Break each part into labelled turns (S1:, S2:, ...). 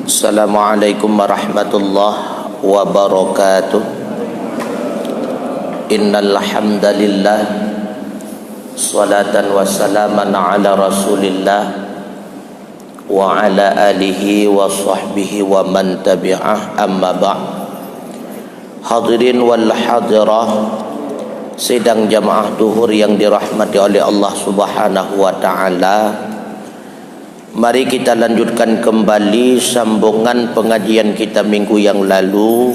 S1: Assalamualaikum warahmatullahi wabarakatuh. Innal hamdalillah salatan wa salaman ala Rasulillah wa ala alihi wa sahbihi wa man tabi'ah, amma ba'd. Hadirin wal hadirah, sidang jamaah duhur yang dirahmati oleh Allah Subhanahu wa taala. Mari kita lanjutkan kembali sambungan pengajian kita minggu yang lalu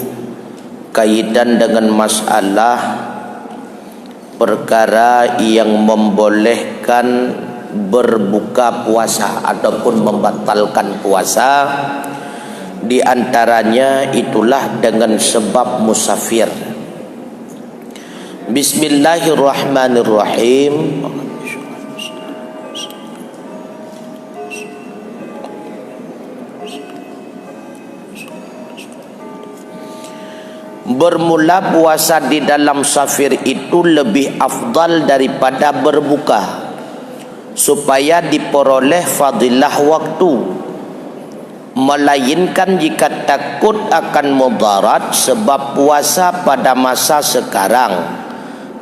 S1: kaitan dengan masalah perkara yang membolehkan berbuka puasa ataupun membatalkan puasa. Di antaranya itulah dengan sebab musafir. Bismillahirrahmanirrahim. Bermula puasa di dalam safir itu lebih afdal daripada berbuka, supaya diperoleh fadilah waktu. Melainkan jika takut akan mudarat sebab puasa pada masa sekarang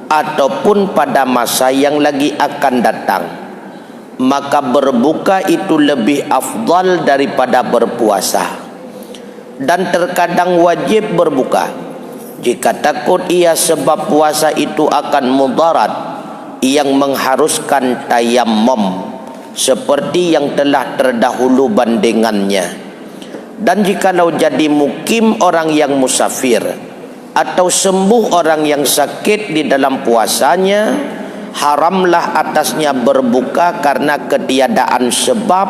S1: ataupun pada masa yang lagi akan datang, maka berbuka itu lebih afdal daripada berpuasa. Dan terkadang wajib berbuka jika takut ia sebab puasa itu akan mudarat yang mengharuskan tayammum seperti yang telah terdahulu bandingannya. Dan jikalau jadi mukim orang yang musafir atau sembuh orang yang sakit di dalam puasanya, haramlah atasnya berbuka karena ketiadaan sebab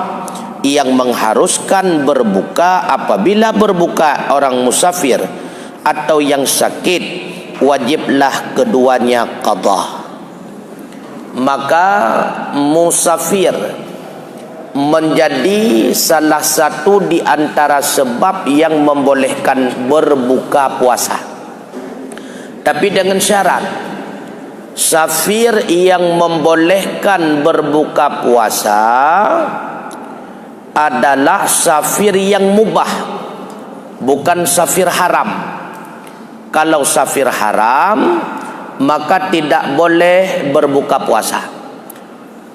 S1: yang mengharuskan berbuka. Apabila berbuka orang musafir atau yang sakit, wajiblah keduanya qadha. Maka musafir menjadi salah satu di antara sebab yang membolehkan berbuka puasa, tapi dengan syarat. Safir yang membolehkan berbuka puasa adalah safir yang mubah, bukan safir haram. Kalau safir haram, maka tidak boleh berbuka puasa.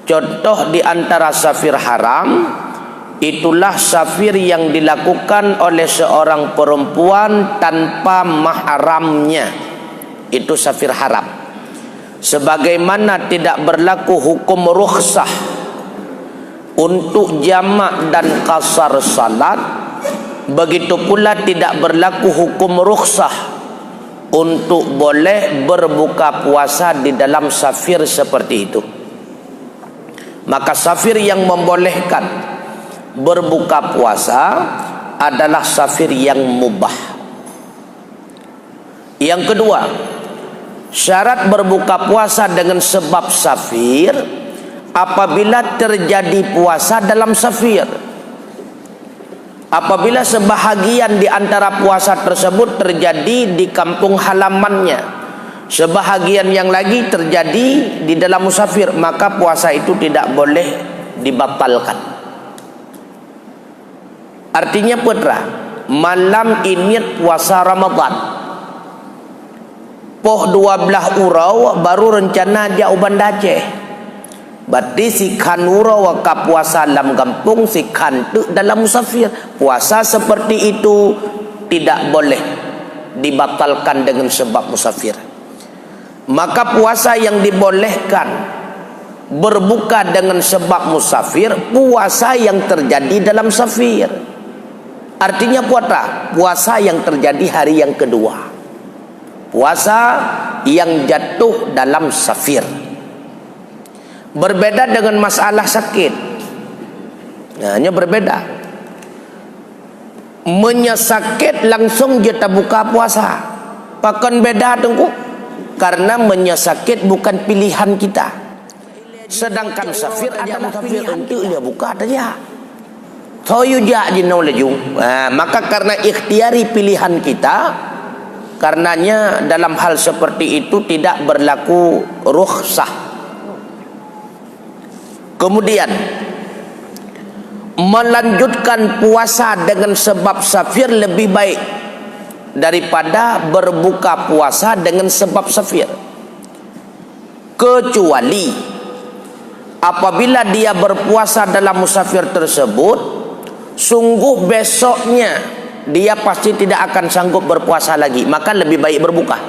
S1: Contoh di antara safir haram, itulah safir yang dilakukan oleh seorang perempuan tanpa mahramnya. Itu safir haram. Sebagaimana tidak berlaku hukum rukhsah untuk jamak dan qasar salat, begitu pula tidak berlaku hukum rukhsah untuk boleh berbuka puasa di dalam safir seperti itu. Maka safir yang membolehkan berbuka puasa adalah safir yang mubah. Yang kedua, syarat berbuka puasa dengan sebab safir apabila terjadi puasa dalam safir. Apabila sebahagian di antara puasa tersebut terjadi di kampung halamannya, sebahagian yang lagi terjadi di dalam musafir, maka puasa itu tidak boleh dibatalkan. Artinya putra, malam ini puasa Ramadan, poh 12 urau baru rencana dia uban Aceh. Berarti si kan urau ka puasa dalam kampung, si kan tu dalam musafir. Puasa seperti itu tidak boleh dibatalkan dengan sebab musafir. Maka puasa yang dibolehkan berbuka dengan sebab musafir, puasa yang terjadi dalam safir. Artinya puasa yang terjadi hari yang kedua, puasa yang jatuh dalam safir. Berbeda dengan masalah sakit. Hanya berbeda. Menyesakit langsung kita buka puasa. Pakan beda tengku. Karena menyesakit bukan pilihan kita. Sedangkan safir ada musafir untuk dia buka saja. So yuja jinau lejung. Maka karena ikhtiari pilihan kita, karenanya dalam hal seperti itu tidak berlaku rukhsah. Kemudian melanjutkan puasa dengan sebab safir lebih baik daripada berbuka puasa dengan sebab safir, kecuali apabila dia berpuasa dalam musafir tersebut sungguh besoknya dia pasti tidak akan sanggup berpuasa lagi, maka lebih baik berbuka.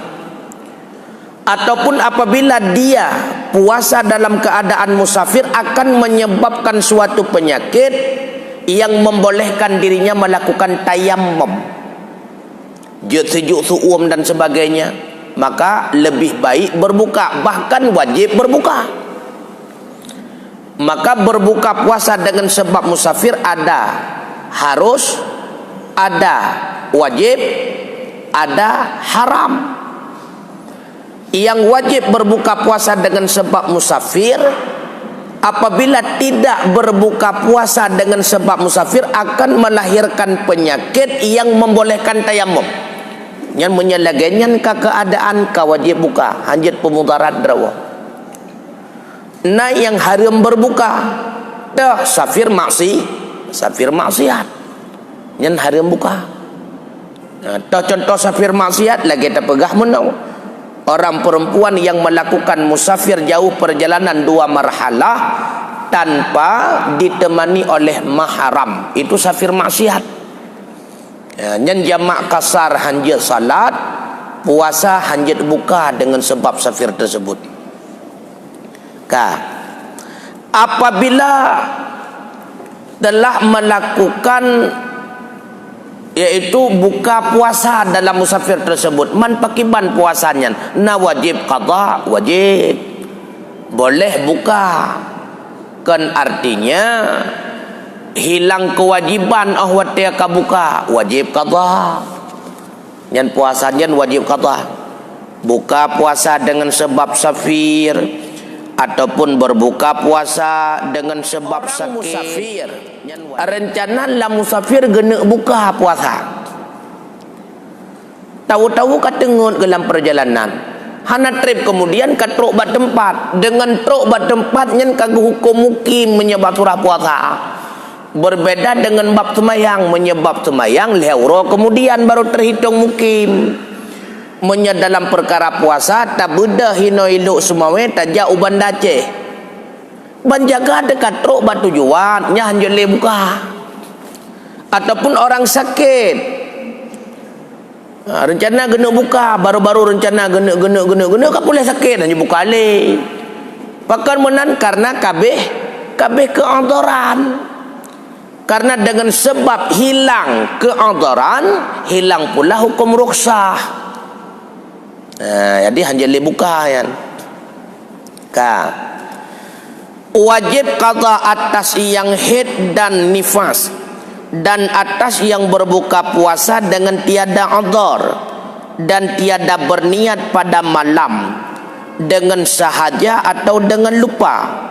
S1: Ataupun apabila dia puasa dalam keadaan musafir akan menyebabkan suatu penyakit yang membolehkan dirinya melakukan tayammum, sejuk suum dan sebagainya, maka lebih baik berbuka, bahkan wajib berbuka. Maka berbuka puasa dengan sebab musafir ada harus, ada wajib, ada haram. Yang wajib berbuka puasa dengan sebab musafir, apabila tidak berbuka puasa dengan sebab musafir akan melahirkan penyakit yang membolehkan tayammum. Yang menyalagannya ke keadaan kawajib buka, hanjit pemudarat drawa. Nah yang haram berbuka, dah safir maksiat. Yang haram buka. Nah, contoh safir maksiat lagi kita pegah menau. Orang perempuan yang melakukan musafir jauh perjalanan 2 marhalah tanpa ditemani oleh mahram, itu safir maksiat. Yang jamak kasar hanjit salat, puasa hanjit buka dengan sebab safir tersebut. Apabila telah melakukan yaitu buka puasa dalam musafir tersebut, man pakiban puasanya, na wajib qada, wajib boleh buka, kan artinya hilang kewajiban ahwatnya buka, wajib qada. Yang puasanya wajib qada. Buka puasa dengan sebab safir ataupun berbuka puasa dengan sebab sakit. Musafir rencana lah musafir kena buka puasa, tahu-tahu katengut dalam perjalanan hana trip, kemudian katruk bat tempat, dengan truk bat tempat nyen kagak hukum mukim menyebab surah puasa. Berbeda dengan bab semayang, menyebab semayang lehuro kemudian baru terhitung mukim. Dalam perkara puasa tak beda hino iluk semawe tajak uban daceh. Banjaga dekat truk bat tujuan nya hanjele buka. Ataupun orang sakit, rencana gena buka, baru-baru rencana gena kap boleh sakit hanya buka le. Pakan menan karena kabeh keandaran. Karena dengan sebab hilang keandaran, hilang pula hukum rukhsah. Jadi hanjali buka kan. Wajib qada atas yang haid dan nifas, dan atas yang berbuka puasa dengan tiada udhur dan tiada berniat pada malam dengan sahaja atau dengan lupa.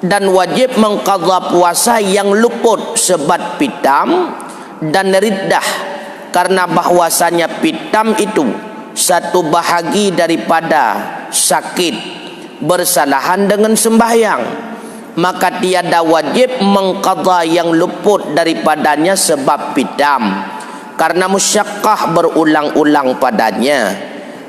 S1: Dan wajib mengqadha puasa yang luput sebat pitam dan riddah, karena bahwasanya pitam itu satu bahagi daripada sakit bersalahan dengan sembahyang, maka tiada wajib mengqadha yang luput daripadanya sebab pitam, karena musyaqqah berulang-ulang padanya.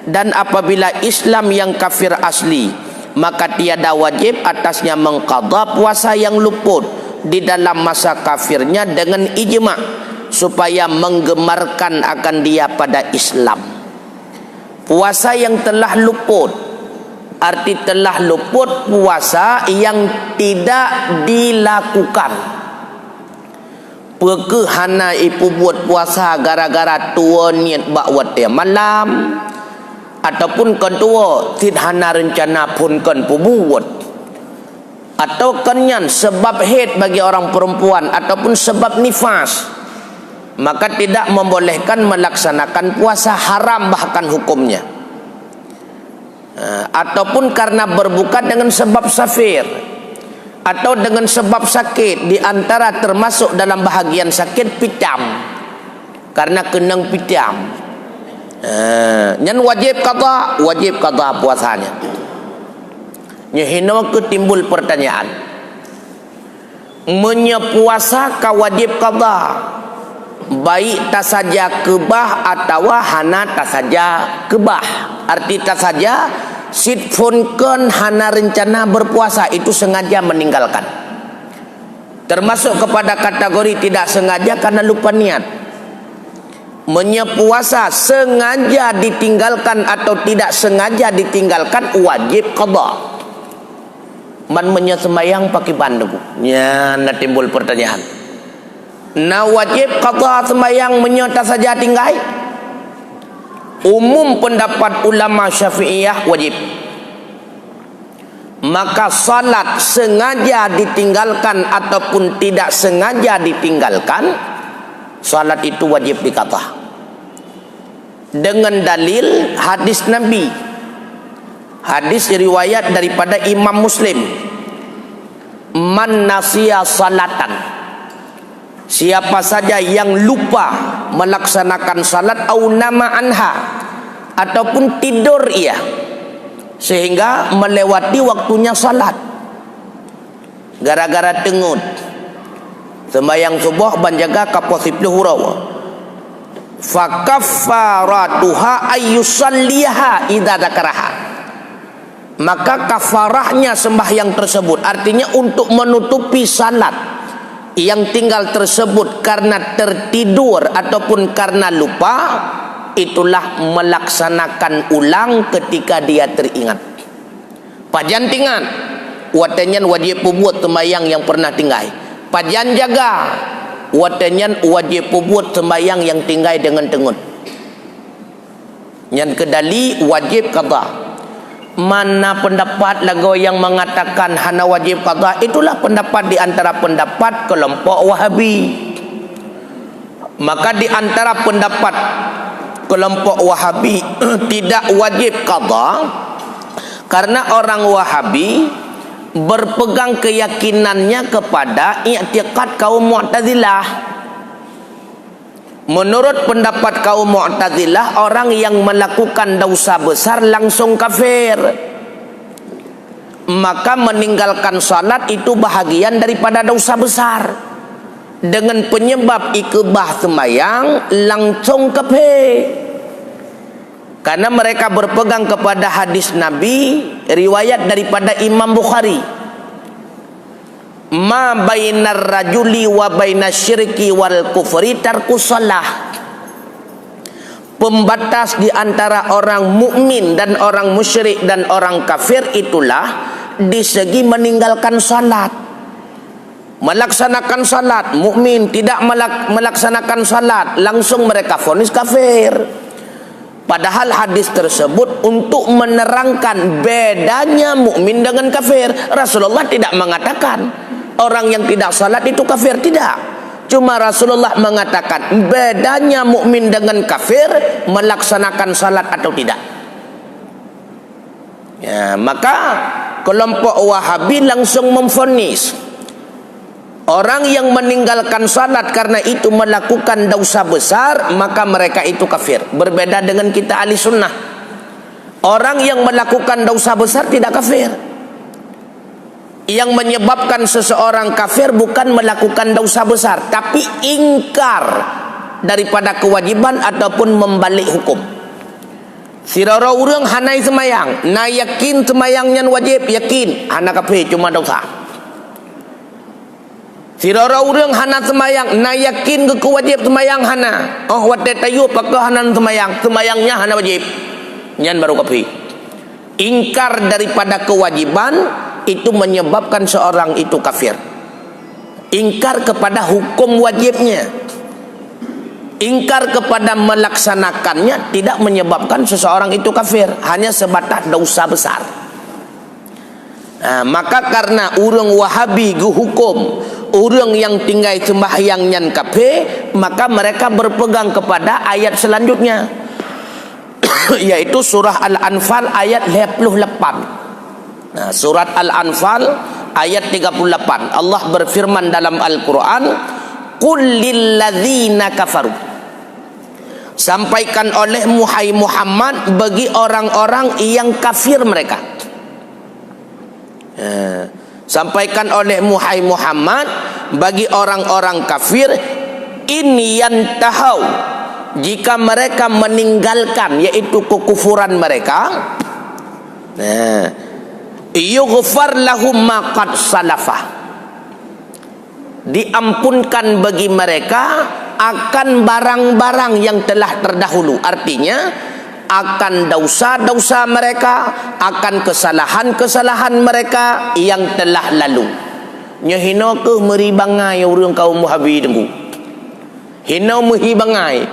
S1: Dan apabila Islam yang kafir asli, maka tiada wajib atasnya mengqadha puasa yang luput di dalam masa kafirnya dengan ijma', supaya menggemarkan akan dia pada Islam. Puasa yang telah luput, arti telah luput puasa yang tidak dilakukan. Pekehana ipu buat puasa gara-gara tua niat bakwat dia malam, ataupun kedua tidhana rencana pun kan pubuat, atau kenyan sebab haid bagi orang perempuan ataupun sebab nifas, maka tidak membolehkan melaksanakan puasa, haram bahkan hukumnya. Ataupun karena berbuka dengan sebab safir atau dengan sebab sakit, di antara termasuk dalam bahagian sakit pitam, karena kenang pitam. Yang wajib qadha puasanya. Nyehino ke timbul pertanyaan, menyepuasa ka wajib qada, baik tak saja kebah atau hana tak saja kebah. Arti tak saja sitfunkeun hana rencana berpuasa, itu sengaja meninggalkan. Termasuk kepada kategori tidak sengaja karena lupa niat. Menyepuasa sengaja ditinggalkan atau tidak sengaja ditinggalkan wajib qada. Man menyesembayang pakai bandu. Ya, nak timbul pertanyaan. Na wajib qada sembayang menyata saja tinggai. Umum pendapat ulama Syafi'iyah wajib. Maka salat sengaja ditinggalkan ataupun tidak sengaja ditinggalkan, salat itu wajib diqadha. Dengan dalil hadis Nabi. Hadis riwayat daripada Imam Muslim. Man nasiya salatan, siapa saja yang lupa melaksanakan salat au nama anha, ataupun tidur ia sehingga melewati waktunya salat gara-gara tengut sembahyang subuh banjaga kaposiplu hurau, fa kaffaratuha ayyusalliha idza dzakaraha, maka kafarahnya sembahyang tersebut, artinya untuk menutupi salat yang tinggal tersebut karena tertidur ataupun karena lupa, itulah melaksanakan ulang ketika dia teringat. Pajantingan watanyan wajib buat sembahyang yang pernah tinggal. Pajan jaga watanyan wajib buat sembahyang yang tinggal dengan tengut. Yang kedali wajib qada. Mana pendapat lagu yang mengatakan hana wajib qada, itulah pendapat di antara pendapat kelompok Wahabi. Maka di antara pendapat kelompok Wahabi tidak wajib qada karena orang Wahabi berpegang keyakinannya kepada i'tiqad kaum Mu'tazilah. Menurut pendapat kaum Mu'tazilah, orang yang melakukan dosa besar langsung kafir. Maka meninggalkan salat itu bahagian daripada dosa besar. Dengan penyebab ikbah sembahyang langsung kafir. Karena mereka berpegang kepada hadis Nabi riwayat daripada Imam Bukhari. Ma bainar rajuli wa bainasyirki wal kufri tarkus shalah. Pembatas di antara orang mukmin dan orang musyrik dan orang kafir itulah di segi meninggalkan salat. Melaksanakan salat, mukmin tidak melaksanakan salat, langsung mereka vonis kafir. Padahal hadis tersebut untuk menerangkan bedanya mukmin dengan kafir. Rasulullah tidak mengatakan orang yang tidak salat itu kafir, tidak. Cuma Rasulullah mengatakan bedanya mukmin dengan kafir melaksanakan salat atau tidak. Ya, maka kelompok Wahabi langsung memvonis orang yang meninggalkan salat karena itu melakukan dosa besar, maka mereka itu kafir. Berbeda dengan kita ahli sunnah. Orang yang melakukan dosa besar tidak kafir. Yang menyebabkan seseorang kafir bukan melakukan dosa besar, tapi ingkar daripada kewajiban ataupun membalik hukum. Sirara urang hanai semayang, na yakin semayangnya wajib, yakin hana kafir cuma dosa. Sirara urang hana semayang, na yakin ke wajib semayang hana. Oh wate tayu pakah hana semayang, semayangnya hana wajib. Nyan baru kafir. Ingkar daripada kewajiban itu menyebabkan seorang itu kafir. Ingkar kepada hukum wajibnya, ingkar kepada melaksanakannya tidak menyebabkan seseorang itu kafir, hanya sebatas dosa besar. Nah, maka karena urang Wahabi hukum urang yang tinggal sembahyang nyan kafir, maka mereka berpegang kepada ayat selanjutnya yaitu surah Al-Anfal ayat 58. Nah, surat Al-Anfal ayat 38. Allah berfirman dalam Al-Quran, Qul lilladzina kafaru. Sampaikan oleh Muhammad bagi orang-orang yang kafir mereka. Sampaikan olehmu hai Muhammad bagi orang-orang kafir, ini yang tahu, jika mereka meninggalkan yaitu kekufuran mereka, yughfar lahum ma qad salafah, diampunkan bagi mereka akan barang-barang yang telah terdahulu. Artinya akan dosa-dosa mereka, akan kesalahan-kesalahan mereka yang telah lalu. Nya hina ke meribangai urang kaum Wahabi dengku. Hina meribangai.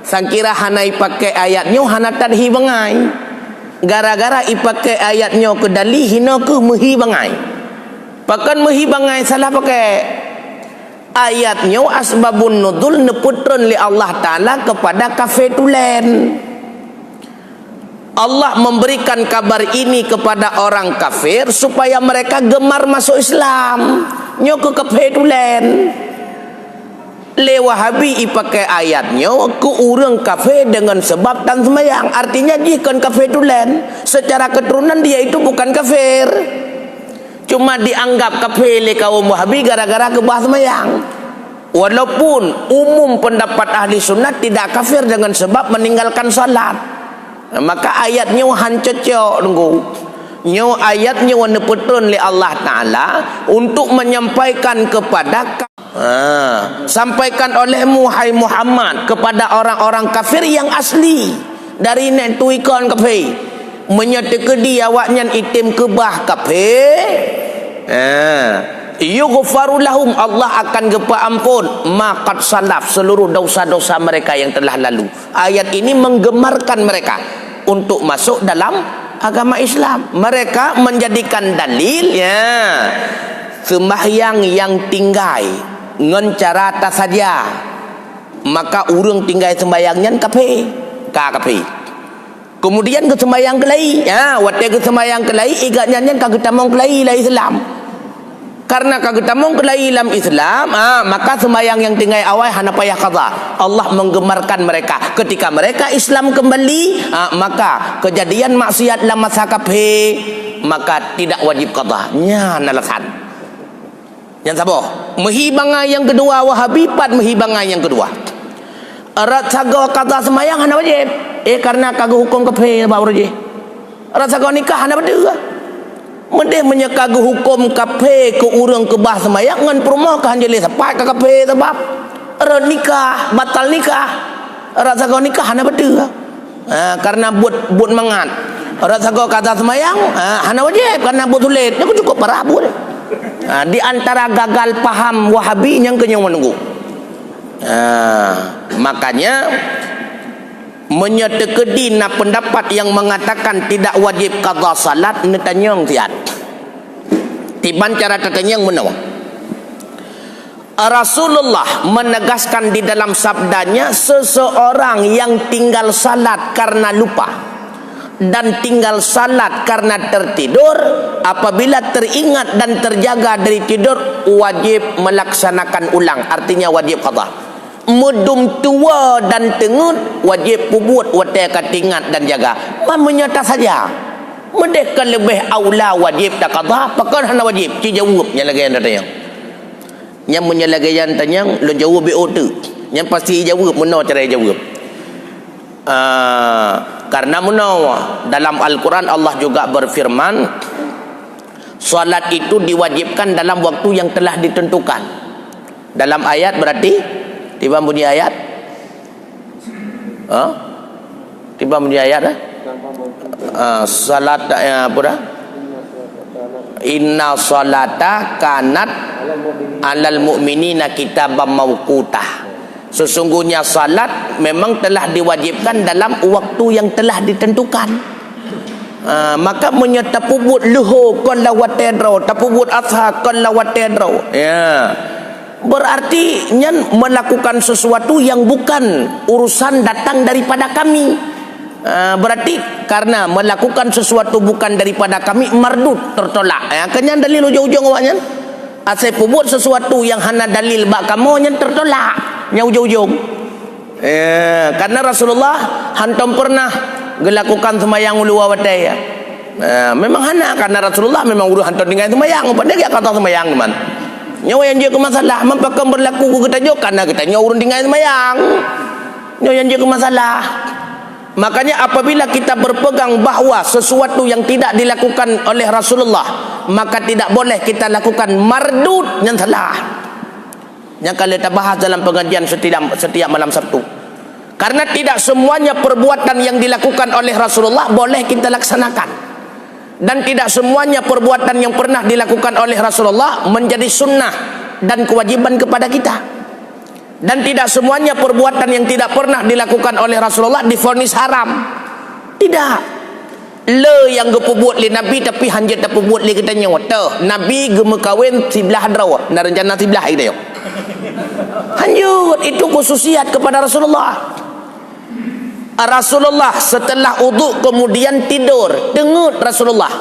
S1: Sangkira hanai pakai ayatnya hana tan hibangai. Gara-gara ipakai ayatnya ke dali hina ke meribangai. Pakan meribangai salah pakai ayatnya asbabun nuzul neputron li Allah Taala kepada kafir tulen. Allah memberikan kabar ini kepada orang kafir supaya mereka gemar masuk Islam. Nyo ke kafir tulen. Le Wahabi ipakai ayatnya ke orang kafir dengan sebab dan sembahyang. Artinya jika kafir tulen, secara keturunan dia itu bukan kafir. Cuma dianggap kafir le kaum Wahabi gara-gara kebah sembahyang. Walaupun umum pendapat ahli sunnah tidak kafir dengan sebab meninggalkan salat. Maka ayatnya hancecok nunggu. Nyo ayatnya warna putun li Allah Ta'ala untuk menyampaikan kepada sampaikan olehmu hai Muhammad kepada orang-orang kafir yang asli dari nek tuikon kafir menyeteke dia awaknya itim kebah kafir. Yughfaru lahum, Allah akan gepa ampun ma qad salaf, seluruh dosa-dosa mereka yang telah lalu. Ayat ini menggemarkan mereka untuk masuk dalam agama Islam. Mereka menjadikan dalil sembahyang yang tinggal ngan cara tak saja, maka urang tinggal sembahyangnya kafir. Kemudian ke sembahyang kelai, waktu ke sembahyang kelai igatnya kagak tamong kelai la Islam. Karena kagak tamong kelai dalam Islam, maka sembahyang yang tinggal awal hana payah qada. Allah menggemarkan mereka. Ketika mereka Islam kembali, maka kejadian maksiat dalam masa kafir, maka tidak wajib qada. Nya alasan. Yang sabar. Mehibangai yang kedua Wahabi pat mehibangai yang kedua. Erat saga qada sembahyang hana wajib. Karena kagak hukum kafir baru je. Erat saga nikah hana beda. Mendeh menyekagu hukum kafir ke urang ke bah semayang ngan permohonan jadi sepat ke kafir sebab nikah batal nikah rasa kau nikah hana betul. Karena buat mangat rasa kau kata semayang hana wajib karena buat sulit dia cukup parah buat. Di antara gagal paham Wahabi yang kenyang menunggu. Makanya menyetekedi na pendapat yang mengatakan tidak wajib qada salat netanyong tiat tiban cara terkenyang menawang. Rasulullah menegaskan di dalam sabdanya, seseorang yang tinggal salat karena lupa dan tinggal salat karena tertidur, apabila teringat dan terjaga dari tidur wajib melaksanakan ulang, artinya wajib qada. Mudum tua dan tengut wajib pubut watai katingat dan jaga. Menyata saja. Mereka lebih aula wajib tak qada, pakan hana wajib. Ci jawab nya lagi anda tanya. Yang menyalagayan tanya lu jawab be otu. Yang pasti jawab meno cara jawab. Karena meno dalam Al-Quran Allah juga berfirman, salat itu diwajibkan dalam waktu yang telah ditentukan. Dalam ayat berarti tiba bunyi ayat? Tiba bunyi ayat salat apa dah? Inna salata kanat alal mu'minina kitaban mawqutah. Sesungguhnya salat memang telah diwajibkan dalam waktu yang telah ditentukan. Maka menyetapubut luhu kon lawatedro, tapubut asha kon lawatedro. Berarti nyan melakukan sesuatu yang bukan urusan datang daripada kami. Berarti karena melakukan sesuatu bukan daripada kami, mardud, tertolak. Kenyan dalil ujung-ujung awaknya. Asal pubut sesuatu yang hana dalil bak kamu nyan tertolak. Nya ujung-ujung. Karena Rasulullah hantam pernah melakukan sembahyang ulu watai. Memang hana karena Rasulullah memang udah hantar dengan semayang. Pada dia kata semayang teman. Nyawa yang dia ke masalah mempakan berlaku kita juga karena kita nyurun dengan semayang. Nyawa yang dia ke masalah. Makanya apabila kita berpegang bahawa sesuatu yang tidak dilakukan oleh Rasulullah, maka tidak boleh kita lakukan mardud yang salah. Yang kali kita bahas dalam pengajian setiap malam Sabtu. Karena tidak semuanya perbuatan yang dilakukan oleh Rasulullah boleh kita laksanakan. Dan tidak semuanya perbuatan yang pernah dilakukan oleh Rasulullah menjadi sunnah dan kewajiban kepada kita. Dan tidak semuanya perbuatan yang tidak pernah dilakukan oleh Rasulullah divonis haram. Tidak. Le yang gepubuat li Nabi tapi hanjat tak pubuat li kita nyawa. Nabi gema kawin sebelah hadrawa. Na rencana sebelah itu. Hanjut itu khususiat kepada Rasulullah. Rasulullah setelah uduk kemudian tidur. Tengut Rasulullah.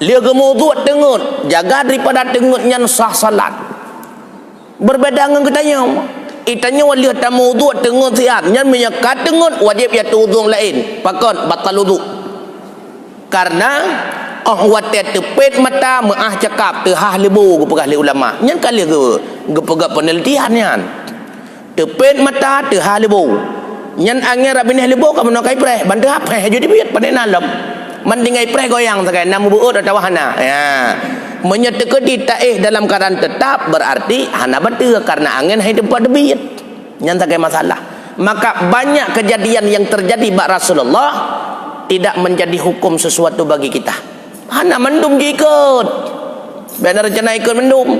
S1: Dia gema uduk tengut. Jaga daripada tengutnya sah salat. Berbeda dengan kita nyawa. Itanya wali tamu wudu tengut siap nyan menyekat tengut wajib ya wudu lain pakon batal wudu karena watet tepet mata meah cakap tehah lebu gepegah li ulama nyan kali gepegah penelitian nyan tepet mata tehah lebu nyan angin rabinih lebu ka menokai preh bantu apa jadi biat pada nalam mendingai preh goyang sakai namu buut atau hana ya menyetekedi taih dalam keadaan tetap berarti hana betul karena angin hai tempat debit yang tak masalah. Maka banyak kejadian yang terjadi bak Rasulullah tidak menjadi hukum sesuatu bagi kita. Hana mendum ikut benar rencana ikut mendum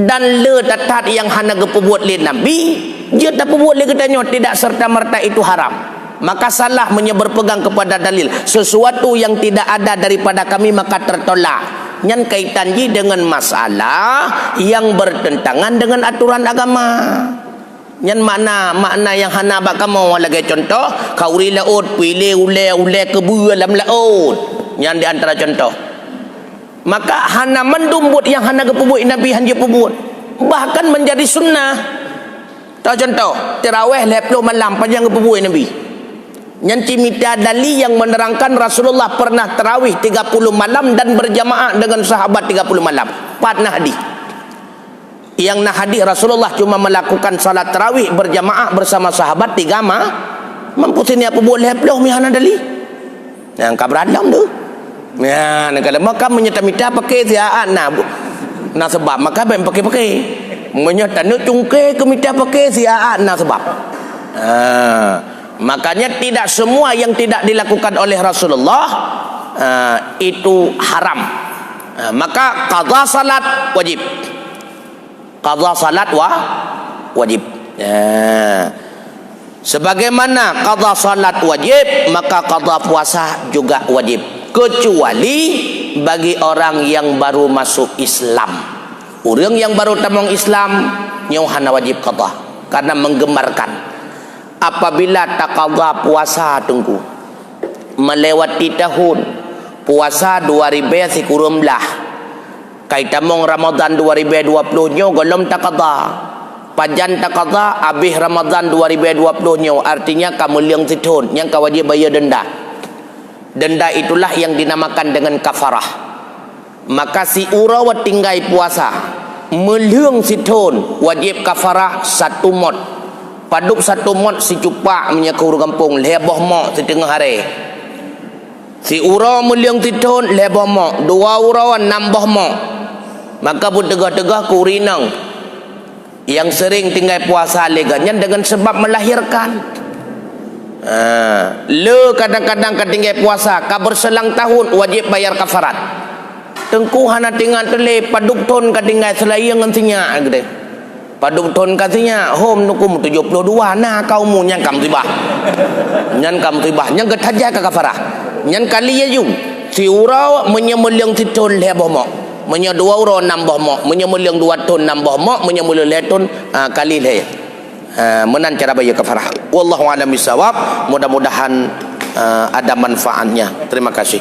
S1: dan le tatat yang hana gepubuat li Nabi dia tak pubuat li katanya tidak serta merta itu haram. Maka salah berpegang kepada dalil sesuatu yang tidak ada daripada kami maka tertolak. Yang kaitan dengan masalah yang bertentangan dengan aturan agama. Yang makna yang hana bak kamu lagi contoh kauri laut pilih ule kebu dalam laut. Yang di antara contoh. Maka hana mendumbut yang hana kepubut Nabi hanya pubut. Bahkan menjadi sunnah. Tahu contoh tarawih 20 malam panjang kepubut Nabi. Yang cimita dali yang menerangkan Rasulullah pernah tarawih 30 malam dan berjamaah dengan sahabat 30 malam. 4 nahdi. Yang nahdi Rasulullah cuma melakukan salat tarawih berjamaah bersama sahabat 3 mampu sini apa boleh pelauh mihana dali. Yang kabradam tu. Ya, kalau maka menyata-mita pakai siaan nah sebab maka ben pakai. Menyata nak cungke ke mita pakai siaan nah sebab. Makanya tidak semua yang tidak dilakukan oleh Rasulullah itu haram. Maka qadha salat wajib. Qadha salat wajib. Sebagaimana qadha salat wajib, maka qadha puasa juga wajib. Kecuali bagi orang yang baru masuk Islam. Orang yang baru tamang Islam nyaw hana wajib qadha karena menggemarkan. Apabila tak qadha puasa tunggu melewati tahun puasa 2000 sikurumlah kaitamong Ramadan 2020 nyo golom tak qadha pajan tak qadha habis Ramadan 2020 nyo artinya kamu liang setahun yang kau wajib bayar denda itulah yang dinamakan dengan kafarah. Maka si urawa tinggai puasa meliang setahun wajib kafarah 1 mot. Paduk 1 mot si cupak menyakur kampung leboh mok setengah hari. Si ura muliang titun leboh mok. 2 ura nambah mok. Maka pun tegah-tegah kurinang yang sering tinggal puasa legannya dengan sebab melahirkan. Le kadang-kadang ketinggal puasa ka berselang tahun wajib bayar kafarat. Tengku hana tinggal tele paduk ton ketinggal selayang nantinya gede. Paduk ton katanya hom nukum 72 nah kaumu nyang kam tibah nyang getaja ka kafarah nyang kali ya jung si urau menyemeliang titon leboh mok menya 2 urau nambah mok menyemeliang 2 ton nambah mok menyemeliang leton kali le menan cara bayar kafarah. Wallahu a'lam bissawab. Mudah-mudahan ada manfaatnya. Terima kasih.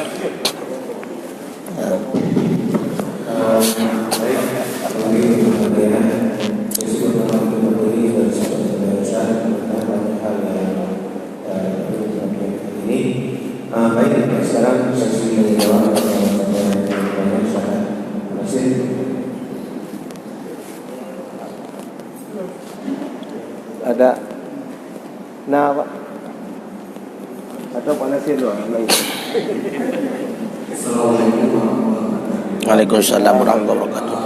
S2: Baik, sekarang sesi yang jawab terima kasih. Ada nah Pak atau panasin doang lain. Assalamualaikum warahmatullahi wabarakatuh.
S1: Waalaikumsalam warahmatullahi wabarakatuh.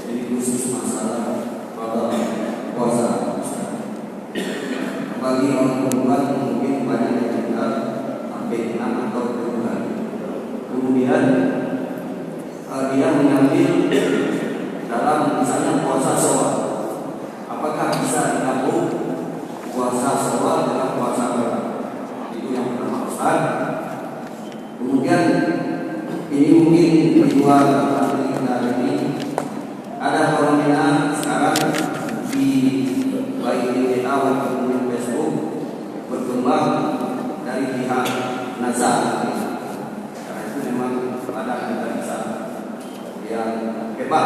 S2: Ini khusus masalah puasa. Bagi orang perempuan mungkin banyak yang tinggal sampai 6 atau 7 hari. Kemudian dia mengambil dalam misalnya puasa Syawal. Apakah bisa digabung puasa Syawal dengan puasa Ramadan? Itu yang pertama Ustaz. Kemudian ini mungkin kedua kita ini ada fenomena sekarang di baik di WA maupun di Facebook berkembang dari pihak nazar. Karena itu memang ada kita bisa yang hebat.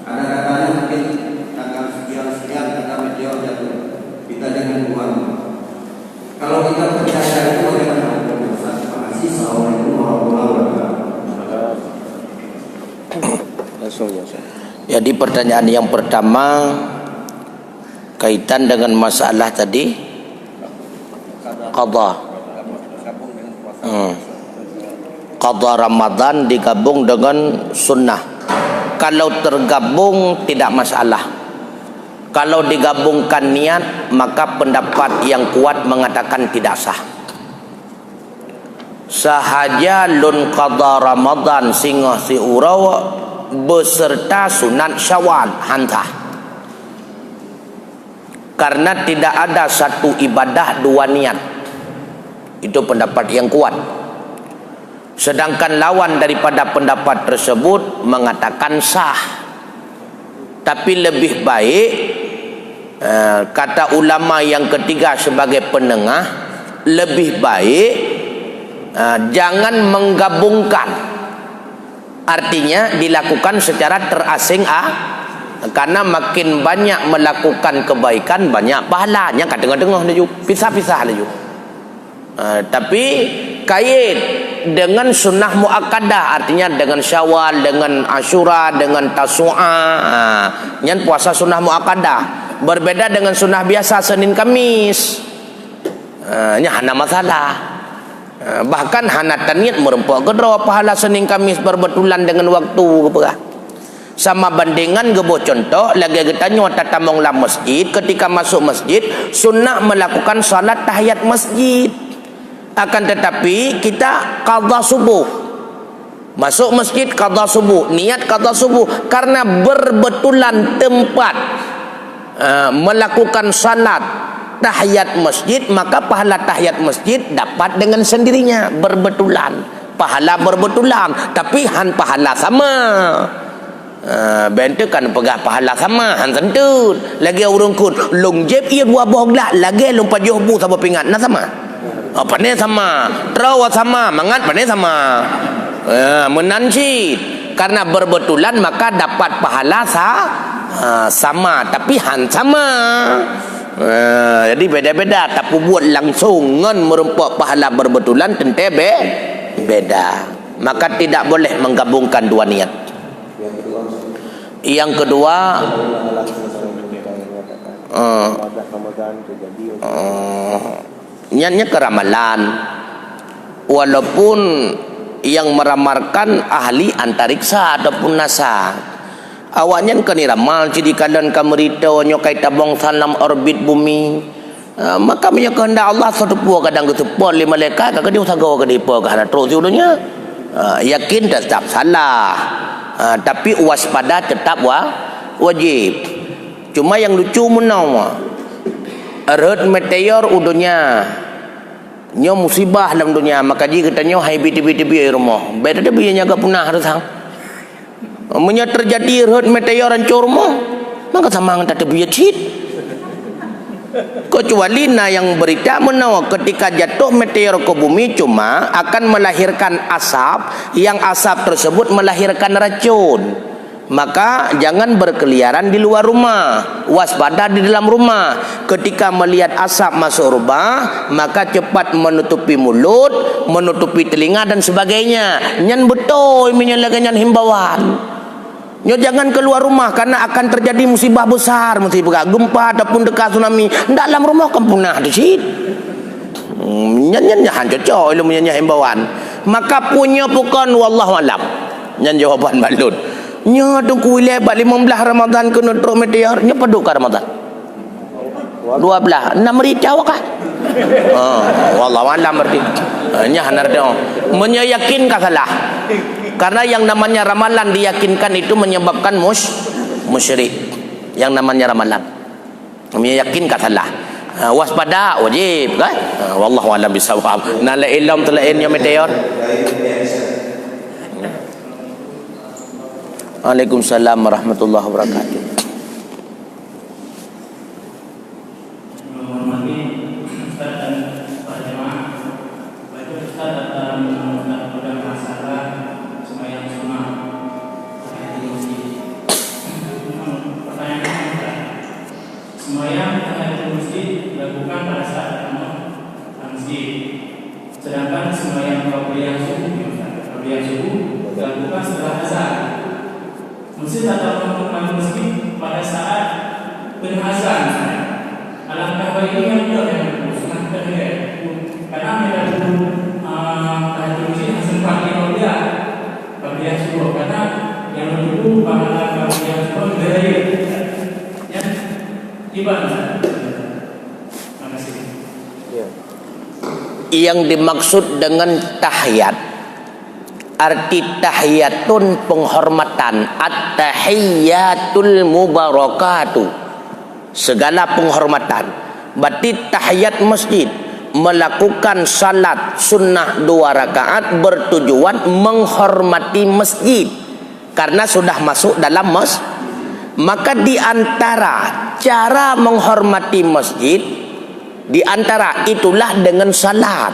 S2: Ada katanya mungkin tanggal sekian tanggal media jatuh. Kita jangan buat. Kalau kita percaya itu bagaimana? Terima kasih. Assalamualaikum warahmatullahi wabarakatuh. Langsung ya.
S1: Jadi pertanyaan yang pertama kaitan dengan masalah tadi qada. Qada Ramadan digabung dengan sunnah. Kalau tergabung tidak masalah. Kalau digabungkan niat, maka pendapat yang kuat mengatakan tidak sah. Sahaja lun qada Ramadan singa si urau beserta sunat Syawal hantah. Karena tidak ada satu ibadah dua niat. Itu pendapat yang kuat. Sedangkan lawan daripada pendapat tersebut mengatakan sah. Tapi lebih baik kata ulama yang ketiga sebagai penengah, lebih baik jangan menggabungkan. Artinya dilakukan secara terasing karena makin banyak melakukan kebaikan banyak pahalanya. Kadang-kadang pisah-pisah laju. Tapi kait dengan sunnah muakkadah, artinya dengan Syawal, dengan Asyura, dengan Tasu'a, yang puasa sunnah muakkadah. Berbeda dengan sunnah biasa Senin Kamis. Nya hana masalah. Bahkan hana tanit merempok kedua pahala Senin Kamis berbetulan dengan waktu keperah. Sama bandingan gebo contoh lagi kita nyata tamonglah masjid, ketika masuk masjid sunnah melakukan salat tahiyat masjid. Akan tetapi kita qadha subuh. Masuk masjid qadha subuh, niat qadha subuh karena berbetulan tempat melakukan salat tahiyat masjid, maka pahala tahiyat masjid dapat dengan sendirinya, berbetulan. Pahala berbetulan, tapi han pahala sama. Bentuk kan pegah pahala sama han sentut. Lagi urung kun long jeb ia dua bohlah, lagi lompat jauh bu sama pingat na sama. Apa ni sama, terawat sama, mangat apa ni sama. Menanci karena berbetulan maka dapat pahala sama, tapi han sama. Jadi beda-beda. Tapi buat langsung ngan merempok pahala berbetulan tentu beda. Maka tidak boleh menggabungkan dua niat. Yang kedua, niatnya keramalan. Walaupun yang meramalkan ahli antariksa ataupun NASA. Awaknya kan ramal jadi kalian kamerito nyokai tabong salam orbit bumi. Maka punya kehendak Allah satu puak kadang ketepon lima malaikat kadang dia usagawa kadang ipo kadang terus ulunnya. Yakin tetap salah. Tapi waspada tetap wajib. Cuma yang lucu menau erhut meteor udunya nyo musibah dalam dunia, maka dia katanya hai biti-biti rumah. Beda dia biaya agak punah harus hang. Menya terjadi erhut meteor hancur rumah, maka sama dengan tak biaya cit. Kecuali yang berita menau ketika jatuh meteor ke bumi cuma akan melahirkan asap, yang asap tersebut melahirkan racun. Maka jangan berkeliaran di luar rumah, waspada di dalam rumah. Ketika melihat asap masuk rumah, maka cepat menutupi mulut, menutupi telinga dan sebagainya. Nyan betul menyalakan himbauan. Nyo jangan keluar rumah karena akan terjadi musibah besar, musibah gempa ataupun dekat tsunami. Dalam rumah kan punah di situ. Nyan cocok ilmu nyan himbauan. Maka punya bukan wallahu alam. Nyan jawaban balut. Nya tu kuilai 15 Ramadan kena truk meteor. Nya peduk ke Ramadan 12 6 ricau kah? Wallahu alam berarti. Nya hanarde menyayakinkan salah. Karena yang namanya ramalan diyakinkan itu menyebabkan musyrik. Yang namanya ramalan meyakinkan salah. Waspada wajib kan? Wallahu alam bisawab. Nala ilm telainnya meteor. Waalaikumsalam warahmatullahi wabarakatuh.
S3: Sembahyang tahiyatul masjid dilakukan pada saat datang masjid. Sedangkan sembahyang qabliyah subuh dilakukan setelah azan. Masjid atau melakukan masjid pada saat penazan. Alangkah baiknya juga yang sunat tahiyat. Karena mereka dulu tahiyatul masjid sempat qabliyah subuh. Karena yang dulu pahala qabliyah subuh dari ibadah. Terima kasih.
S1: Yang dimaksud dengan tahiyat, arti tahiyatun penghormatan, at-tahiyyatul mubarakatuh, segala penghormatan. Berarti tahiyat masjid melakukan salat sunnah 2 rakaat bertujuan menghormati masjid karena sudah masuk dalam masjid. Maka di antara cara menghormati masjid, di antara itulah dengan salat.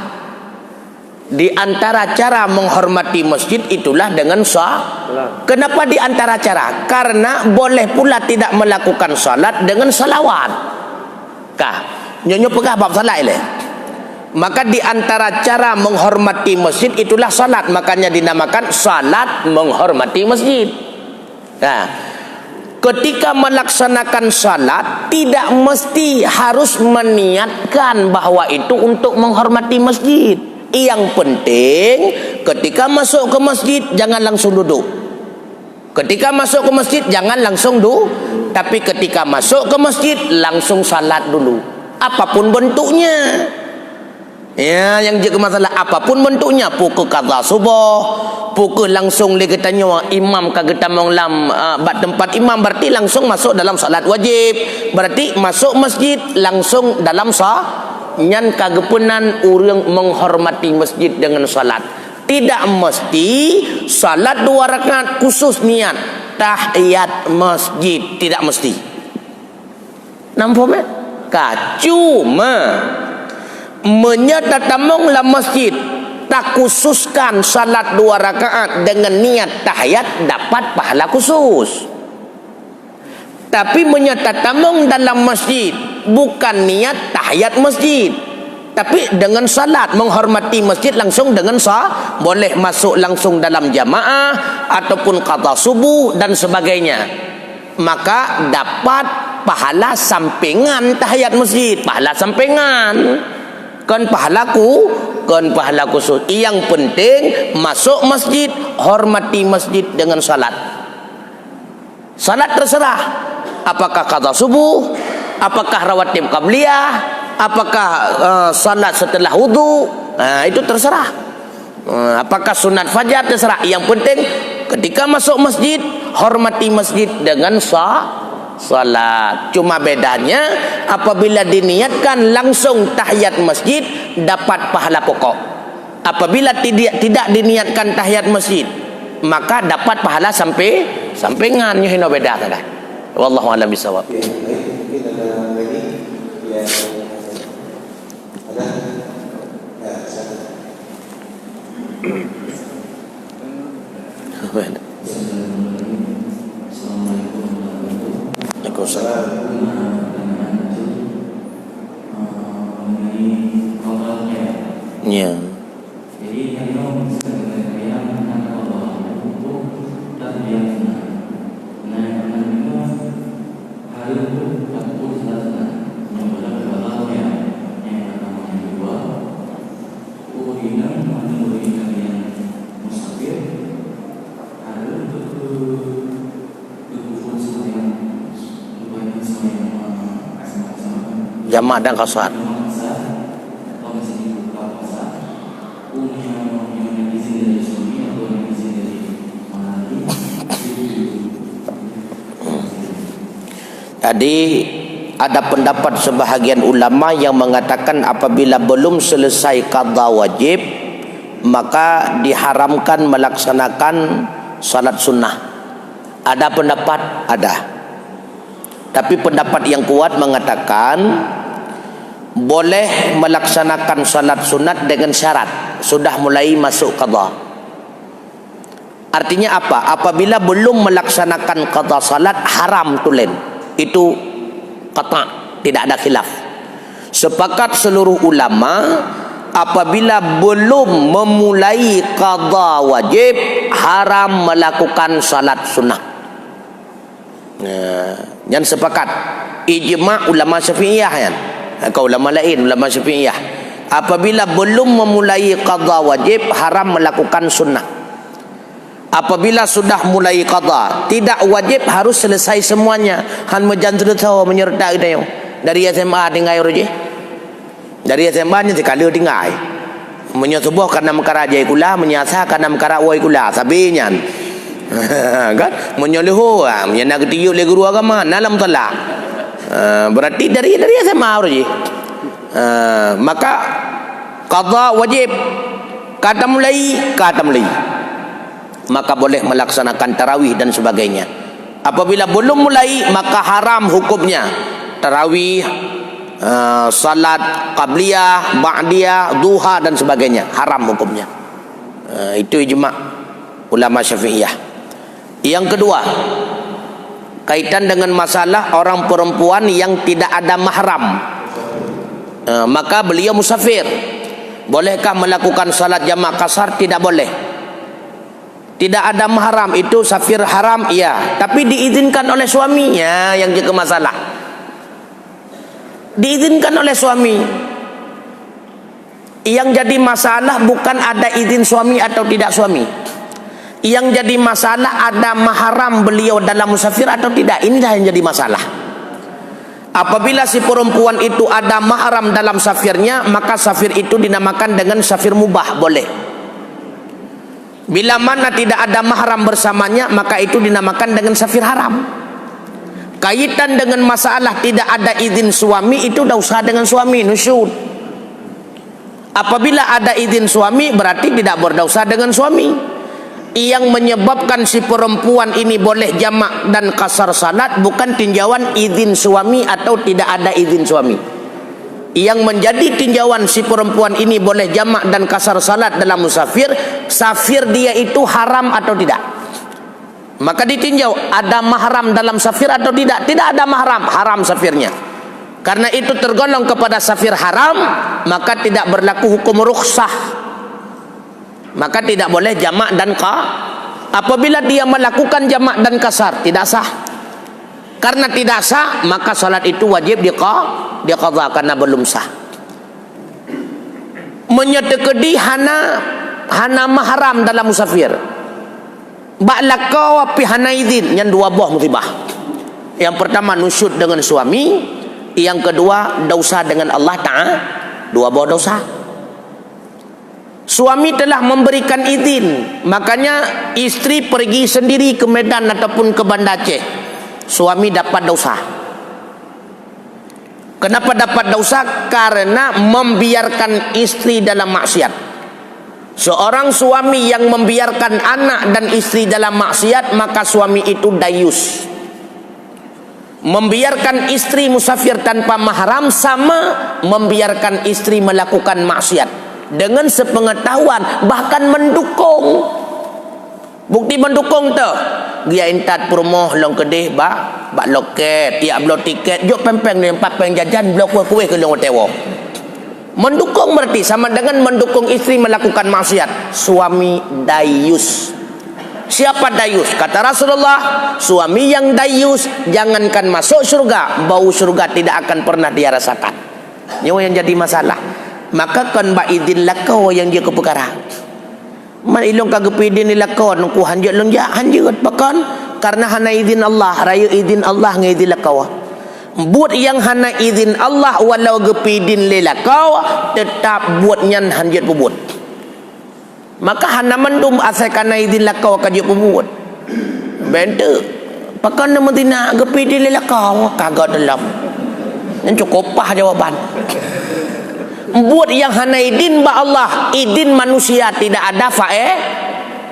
S1: Di antara cara menghormati masjid itulah dengan salat. Kenapa di antara cara? Karena boleh pula tidak melakukan salat dengan salawat. Kah? Nyonya pegah bab salat ile. Maka di antara cara menghormati masjid itulah salat. Makanya dinamakan salat menghormati masjid. Nah, ketika melaksanakan salat tidak mesti harus meniatkan bahwa itu untuk menghormati masjid. Yang penting ketika masuk ke masjid jangan langsung duduk. Ketika masuk ke masjid jangan langsung duduk, tapi ketika masuk ke masjid langsung salat dulu. Apapun bentuknya. Ya, yang jadi masalah apapun bentuknya, pukul qadha subuh, pukul langsung le katanya imam ka kita menglam bat tempat imam berarti langsung masuk dalam salat wajib. Berarti masuk masjid langsung dalam nyan kagepunan urang menghormati masjid dengan salat. Tidak mesti salat 2 rakaat khusus niat tahiyat masjid, tidak mesti. Nampak ka cuma menyatatamonglah masjid tak khususkan salat 2 rakaat dengan niat tahiyat dapat pahala khusus. Tapi menyatatamong dalam masjid bukan niat tahiyat masjid, tapi dengan salat menghormati masjid langsung dengan boleh masuk langsung dalam jamaah ataupun qadha subuh dan sebagainya. Maka dapat pahala sampingan tahiyat masjid, pahala sampingan. Kan pahalaku, kan pahala khusus. Yang penting masuk masjid, hormati masjid dengan salat. Salat terserah. Apakah qadha subuh, apakah rawatib qabliyah, apakah salat setelah wudu, itu terserah. Apakah sunat fajar terserah. Yang penting ketika masuk masjid hormati masjid dengan salat. Cuma bedanya apabila diniatkan langsung tahiyat masjid dapat pahala pokok. Apabila tidak diniatkan tahiyat masjid maka dapat pahala sampingan. Ini beda kan. Wallahu a'lam bishawab.
S4: Mungkin ada lagi yang ada ya sana.
S1: Waalaikumsalam. Ya.
S3: Jadi kalau saya Allah untuk dan yang hari itu aku selesai yang berlaku yang pertama yang kedua uringan yang musafir hari itu
S1: Jamak dan kasar. Jadi ada pendapat sebahagian ulama yang mengatakan apabila belum selesai qada wajib maka diharamkan melaksanakan salat sunnah. Ada pendapat? Ada. Tapi pendapat yang kuat mengatakan boleh melaksanakan salat sunat dengan syarat sudah mulai masuk qada. Artinya apa? Apabila belum melaksanakan qada salat haram tulen. Itu qata', tidak ada khilaf. Sepakat seluruh ulama apabila belum memulai qada wajib haram melakukan salat sunnah. Yang sepakat ijma' ulama Syafi'iyah kan. Kau ulama lain, ulama Syafi'iyah. Apabila belum memulai qada wajib haram melakukan sunnah. Apabila sudah mulai qada, tidak wajib harus selesai semuanya. Han menjantu tahu menyertai dia. Dari SMA dengai roje. Dari SMA nya sekali dengai. Menyotoboh karena mengkaraja kula, menyasa karena mengkarawai kula, sabinya. Kan? Menyoluh, menyenak tiup le guru agama, nalam talak. Berarti dari SMA roje. Maka qada wajib. Kata mulai. Maka boleh melaksanakan tarawih dan sebagainya. Apabila belum mulai maka haram hukumnya tarawih, salat qabliyah, ba'diyah, duha dan sebagainya, haram hukumnya. Itu ijma' ulama Syafi'iyah. Yang kedua, kaitan dengan masalah orang perempuan yang tidak ada mahram, maka beliau musafir. Bolehkah melakukan salat jamak kasar? Tidak boleh. Tidak ada mahram, itu safir haram, iya. Tapi diizinkan oleh suaminya yang jadi masalah. Diizinkan oleh suami. Yang jadi masalah bukan ada izin suami atau tidak suami. Yang jadi masalah ada mahram beliau dalam musafir atau tidak. Inilah yang jadi masalah. Apabila si perempuan itu ada mahram dalam safirnya, maka safir itu dinamakan dengan safir mubah, boleh. Bila mana tidak ada mahram bersamanya, maka itu dinamakan dengan safir haram. Kaitan dengan masalah tidak ada izin suami, itu dah usaha dengan suami, nusyud. Apabila ada izin suami, berarti tidak berdosa dengan suami. Yang menyebabkan si perempuan ini boleh jamak dan kasar salat bukan tinjauan izin suami atau tidak ada izin suami. Yang menjadi tinjauan si perempuan ini boleh jamak dan kasar salat dalam musafir, safir dia itu haram atau tidak. Maka ditinjau ada mahram dalam safir atau tidak. Tidak ada mahram, haram safirnya. Karena itu tergolong kepada safir haram, maka tidak berlaku hukum rukhsah. Maka tidak boleh jamak dan apabila dia melakukan jamak dan kasar, tidak sah. Karena tidak sah, maka salat itu wajib diqadha karena belum sah. Menyetekedi hana mahram dalam musafir. Ba'laka wa hana izin, yang dua buah musibah. Yang pertama nusyud dengan suami, yang kedua dosa dengan Allah Ta'ala, dua buah dosa. Suami telah memberikan izin, makanya istri pergi sendiri ke Medan ataupun ke Banda Aceh, suami dapat dosa. Kenapa dapat dosa? Karena membiarkan istri dalam maksiat. Seorang suami yang membiarkan anak dan istri dalam maksiat, maka suami itu dayus. Membiarkan istri musafir tanpa mahram sama membiarkan istri melakukan maksiat dengan sepengetahuan, bahkan mendukung. Bukti mendukung tu, dia intat perumoh long kedih ba bak loket, ya blok tiket, jok pempeng ni empat peng jajan blok kuih ke long tewo. Mendukung berarti sama dengan mendukung istri melakukan maksiat. Suami dayus. Siapa dayus? Kata Rasulullah, suami yang dayus jangankan masuk surga, bau surga tidak akan pernah dia rasakan. Ini yang jadi masalah. Maka kan ba idin lakau yang dia ke perkara. Man ilong kagep idin lakau nungku hanjut lonjak hanjut pakan karena hana idin Allah, raya idin Allah ngidin lakau. Buat yang hana izin Allah walau gepidin lelakau tetap buat nyan hanjut pebut. Maka hana mendum asal kana izin lakau kajut pebut. Bente pakan nama tina gepidin lelakau kagak dalam. Yang cukup pah jawaban. Buat yang hana izin ba Allah, izin manusia tidak ada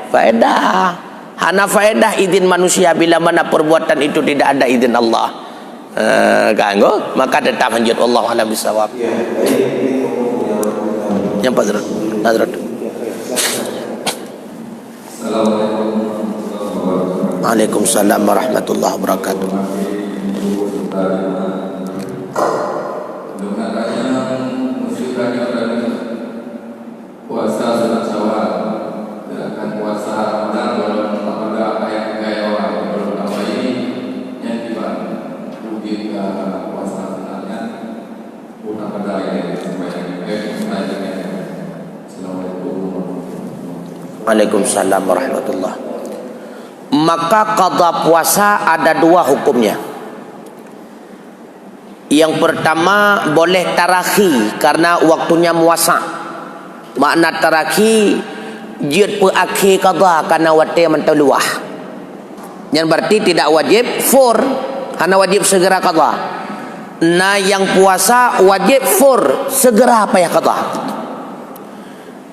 S1: faedah. Hana faedah izin manusia bila mana perbuatan itu tidak ada izin Allah. Ganggu maka tetap lanjut Allah alam bisawab. Yang Hazrat Waalaikumsalam warahmatullahi wabarakatuh.
S5: Puasa sunat Syawal, gerakan puasa Ramadan belum pada apa yang gaya orang belum apa ini yang tiba mungkin puasa sunatnya pun pada ini supaya Assalamualaikum.
S1: Waalaikumsalam warahmatullah. Maka qada puasa ada dua hukumnya. Yang pertama boleh tarakhi karena waktunya muasa. Makna tarakhi jid pe akhir qada karena waktu mentau luah. Yang berarti tidak wajib fur, hanya wajib segera qada. Nah yang puasa wajib fur, segera payah qada.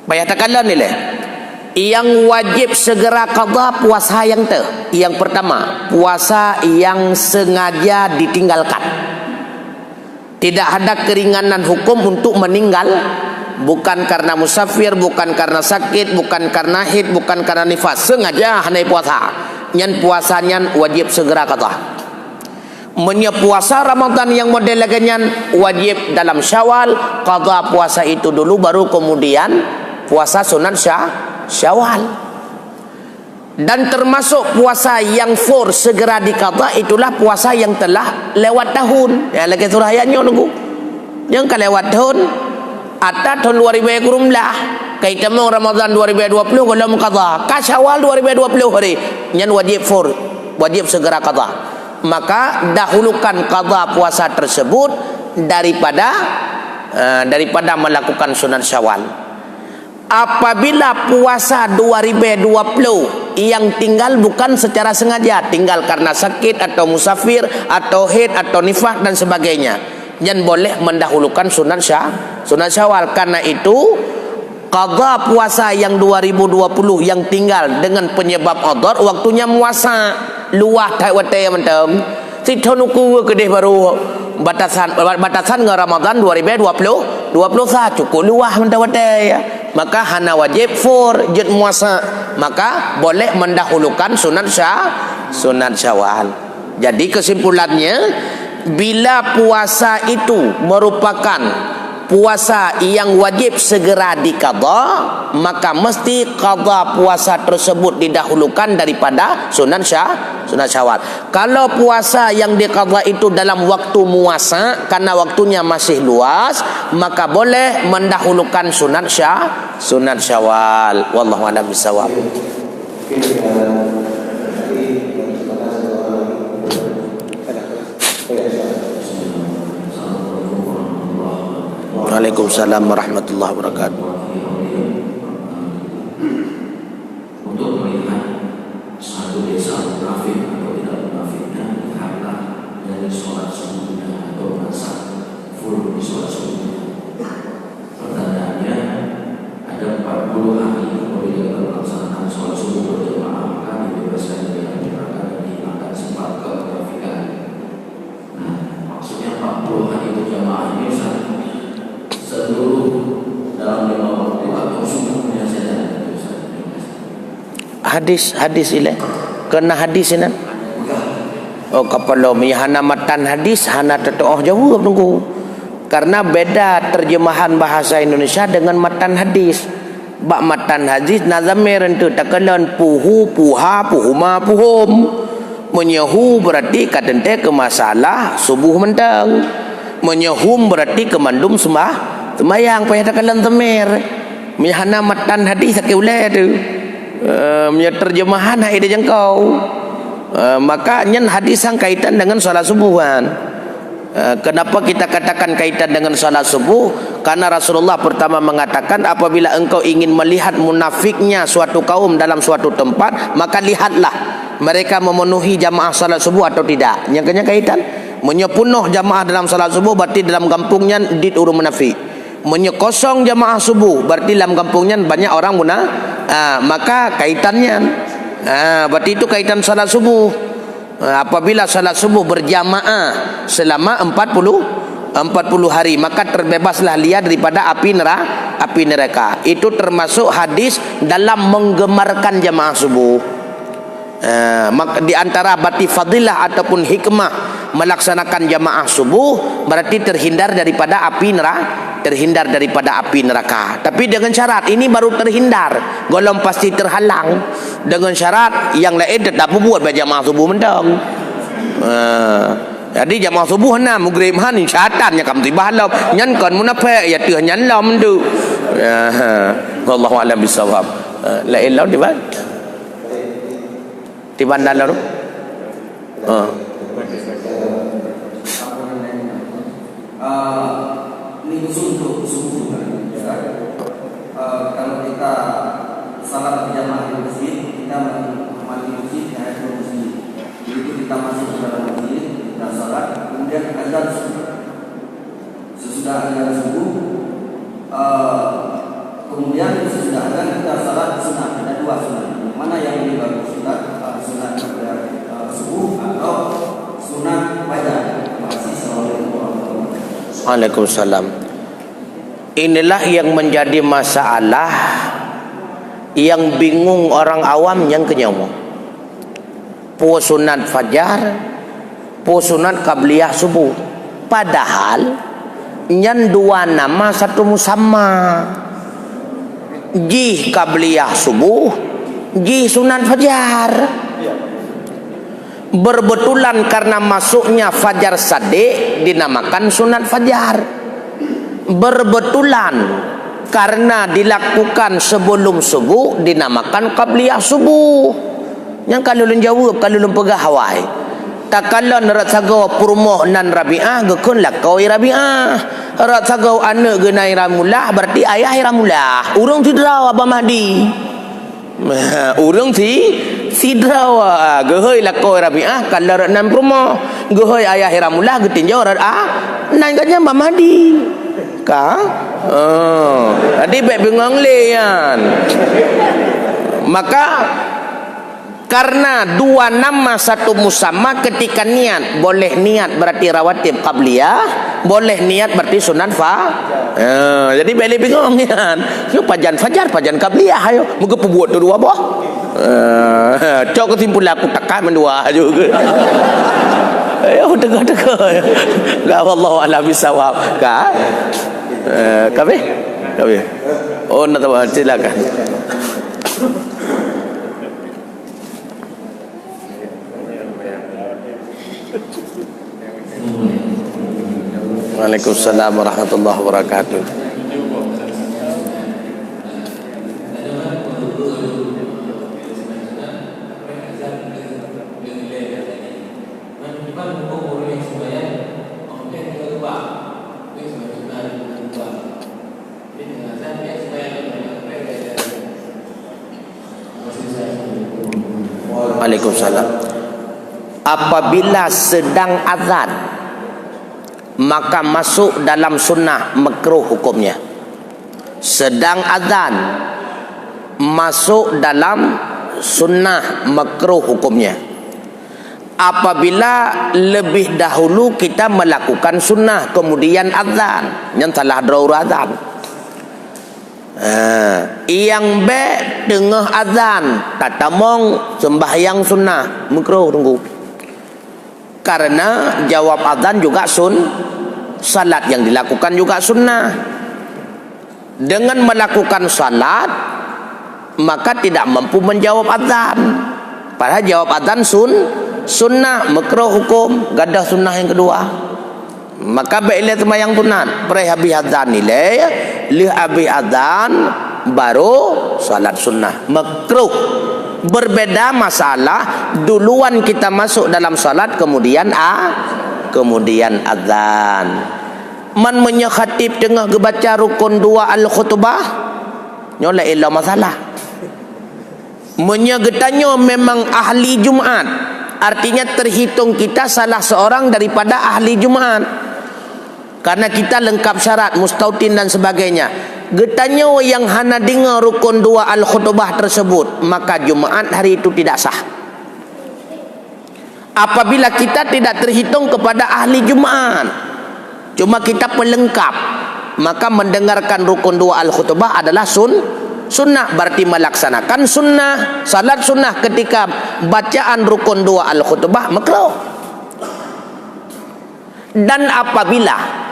S1: Payah takalan ni leh. Yang wajib segera qada puasa yang te. Yang pertama, puasa yang sengaja ditinggalkan. Tidak ada keringanan hukum untuk meninggal, bukan karena musafir, bukan karena sakit, bukan karena haid, bukan karena nifas. Sengaja hanya puasa. Nyan puasanya wajib segera qada. Menya puasa Ramadan yang model laganyan wajib dalam Syawal, qada puasa itu dulu baru kemudian puasa sunat Syawal. Dan termasuk puasa yang fur segera diqada itulah puasa yang telah lewat tahun. Ya lagi surah ayatnya nunggu. Yang ka lewat tahun ada tahun 2020 kaitan Ramadan 2020 kalau qada ka Syawal 2020 hari yang wajib fur, wajib segera qada. Maka dahulukan qada puasa tersebut daripada melakukan sunat Syawal. Apabila puasa 2020 yang tinggal bukan secara sengaja, tinggal karena sakit atau musafir atau haid atau nifas dan sebagainya, yang boleh mendahulukan sunat Syawal. Karena itu qada puasa yang 2020 yang tinggal dengan penyebab udhur waktunya muasa luah tai wate mentem sitonuku kedeh baru batasan Ramadan 2020 cukup luah mentawate ya. Maka hana wajib fur jid muasa, maka boleh mendahulukan sunat Syawal. Jadi kesimpulannya, bila puasa itu merupakan puasa yang wajib segera diqada, maka mesti qada puasa tersebut didahulukan daripada sunat Syawal. Kalau puasa yang diqada itu dalam waktu muasa karena waktunya masih luas, maka boleh mendahulukan sunat Syawal. Wallahu a'lam bishawab. Waalaikumsalam warahmatullahi wabarakatuh.
S5: Untuk melihat satu desa munafik atau tidak munafiknya, lihatlah dari sholat subuhnya atau masa full di sholat subuhnya. Pertanyaannya, ada 40 hari apabila melaksanakan sholat subuh berjamaah maka dibebaskan dari neraka dan dihilangkan sifat kemunafikan. Nah, maksudnya 40 hari berjamaah ini seluruh dalam 5 waktu atau subuhnya saja.
S1: Hadis ile kena hadis ini. kepala hana matan hadis hana tetoh jawab tunggu. Karena beda terjemahan bahasa Indonesia dengan matan hadis. Bak matan hadis nazamir itu takalan puhu puha puhuma puhum. Menyahu berarti kadente ke masalah subuh mentang. Menyahum berarti kemandum sembahyang payah takalan temir. Mihana matan hadis sakiulai tu. Terjemahan hai dia jangkau. Maka nyen hadis sang kaitan dengan salat subuhan. Kenapa kita katakan kaitan dengan salat subuh? Karena Rasulullah pertama mengatakan apabila engkau ingin melihat munafiknya suatu kaum dalam suatu tempat, maka lihatlah mereka memenuhi jamaah salat subuh atau tidak. Yang kaitan menyepenuh jamaah dalam salat subuh berarti dalam kampungnya dit urung munafik. Menyekosong jamaah subuh berarti dalam kampungnya banyak orang maka kaitannya berarti itu kaitan salat subuh. Apabila salat subuh berjamaah selama 40 hari, maka terbebaslah dia daripada api neraka. Itu termasuk hadis dalam menggemarkan jamaah subuh. Maka di antara bati fadilah ataupun hikmah melaksanakan jamaah subuh berarti terhindar daripada api neraka. Tapi dengan syarat ini baru terhindar, golong pasti terhalang. Dengan syarat yang lain tetap buat berjamaah subuh mentang. Jadi jamaah subuh na mugrib han syaitannya kam tiba halau nyan kon munafik ya teuh nyan lam tu. Wallahu a'lam bisawab. La ilaha di ban. Di bandar lalu.
S2: Ini khusus untuk subuh kalau kita salat berjamaah di masjid, kita mandi masjid, naik ke masjid. Begitu kita masuk ke dalam masjid, kita salat, kemudian azan subuh. Sesudah azan subuh, kemudian sesudah azan kita salat sunat. Ada dua sunat. Mana yang lebih bagus? Sunat subuh atau sunat fajar?
S1: Waalaikumsalam. Inilah yang menjadi masalah yang bingung orang awam yang kenyamuk. Po sunat fajar, po sunat qabliyah subuh. Padahal nyan dua nama satu musamma. Jih qabliyah subuh, jih sunat fajar. Berbetulan karena masuknya fajar sadiq dinamakan sunat fajar. Berbetulan karena dilakukan sebelum subuh dinamakan qabliyah subuh. Yang kalau lun jawab, kalau lun pegah hawai. Tak kalau rat sagau purmoh nan Rabi'ah gekun lakau Rabi'ah. Rat sagau anak genai Ramulah berarti ayah Ramulah. Urang tidraw Abah Mahdi. Urang sidrawa gehoi lakau Rabi'ah kalau rat nan purmoh. Gehoi ayah Ramulah getinjau rat nan ganya Abah Mahdi. Tadi baik bingung lian. Maka karena dua nama satu musamma ketika niat boleh niat berarti rawatib qabliyah, boleh niat berarti sunat jadi baik bingung lian. Yo pajan fajar, pajan qabliyah ayo. Muga buat dua boh. Cok kesimpulan aku takkan mendua juga. Ayo tega-tega. La wallahu a'lam bisawab. Kabeh? Oh, nak tahu, silakan. Waalaikumsalam warahmatullahi wabarakatuh. Waalaikumsalam. Apabila sedang azan maka masuk dalam sunnah makruh hukumnya. Sedang azan masuk dalam sunnah makruh hukumnya. Apabila lebih dahulu kita melakukan sunnah kemudian azan, yang salah draur azan. Yang be tengah azan tatamong sembahyang sunnah makruh tunggu. Karena jawab adzan juga salat yang dilakukan juga sunnah. Dengan melakukan salat maka tidak mampu menjawab adzan. Padahal jawab adzan sunnah, makruh hukum, gadah sunnah yang kedua. Maka baiklah sembahyang sunat, berai habis adzan nilai, lih habis adzan baru salat sunnah, makruh. Berbeda masalah duluan kita masuk dalam salat kemudian adzan. Man menyekhatib tengah kebaca rukun 2 al-khutbah nyolah ilah masalah. Menyegetannya memang ahli Jumaat, artinya terhitung kita salah seorang daripada ahli Jumaat. Karena kita lengkap syarat mustautin dan sebagainya. Getanya yang hana dengar rukun 2 al-khutbah tersebut, maka Jumaat hari itu tidak sah. Apabila kita tidak terhitung kepada ahli Jumaat, cuma kita pelengkap, maka mendengarkan rukun 2 al-khutbah adalah sunnah, berarti melaksanakan sunnah, salat sunnah ketika bacaan rukun 2 al-khutbah makruh. Dan apabila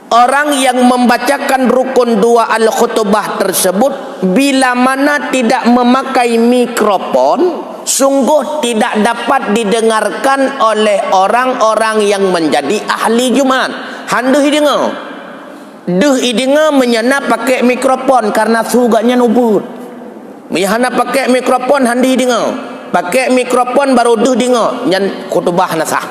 S1: orang yang membacakan rukun 2 al-khutbah tersebut bila mana tidak memakai mikrofon, sungguh tidak dapat didengarkan oleh orang-orang yang menjadi ahli Jumaat. Handuh dengar. Duh dengar menyana pakai mikrofon karena suganya nubut. Menyana pakai mikrofon handi dengar. Pakai mikrofon baru duh dengar. Nyan khutbah nasah.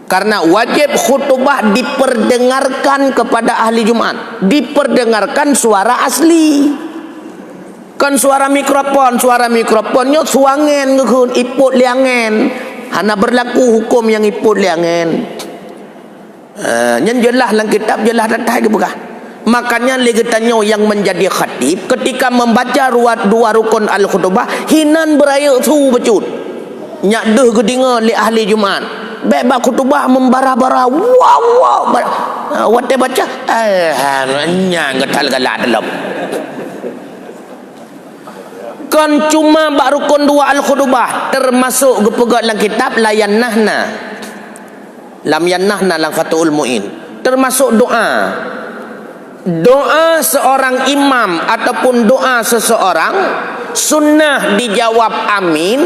S1: Karena wajib khutbah diperdengarkan kepada ahli Jumaat, diperdengarkan suara asli. Kan suara mikrofonnya suangen ngehun iput liangen. Hana berlaku hukum yang iput liangen. Yang jelas dalam kitab jelas datang ke bukan. Makanya legetannya yang menjadi khatib ketika membaca 2 rukun al-khutbah hinan beraya su becut. Nyak deh gedinga li ahli Jumaat. Bebak khutbah membara-bara wow wate baca nya ngetal galak dalam kan cuma bak rukun 2 al-khutbah termasuk gepegat dalam kitab lam yannahna lang Fathul Muin, termasuk doa seorang imam ataupun doa seseorang sunnah dijawab amin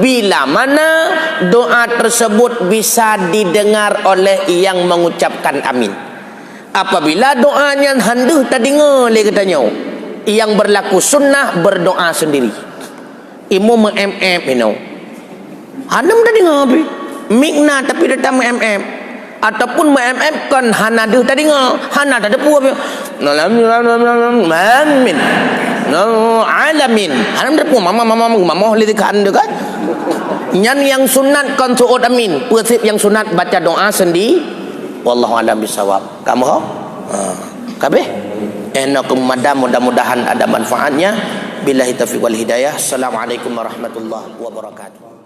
S1: bila mana doa tersebut bisa didengar oleh yang mengucapkan amin. Apabila doanya handuh tak dengar le katanya, yang berlaku sunnah berdoa sendiri. Imu mem hanam tak dengar api mikna tapi datang mem ataupun mem kan hanaduh tak dengar hana tak ada pu api amin alamin hanam dah pun mama lihat kan dekat nyan yang sunat kan suud amin persip yang sunat baca doa sendiri. Wallahu a'lam bisawab. Kamu kabeh enak mudah-mudahan ada manfaatnya. Billahi taufiq wal hidayah. Assalamualaikum warahmatullahi wabarakatuh.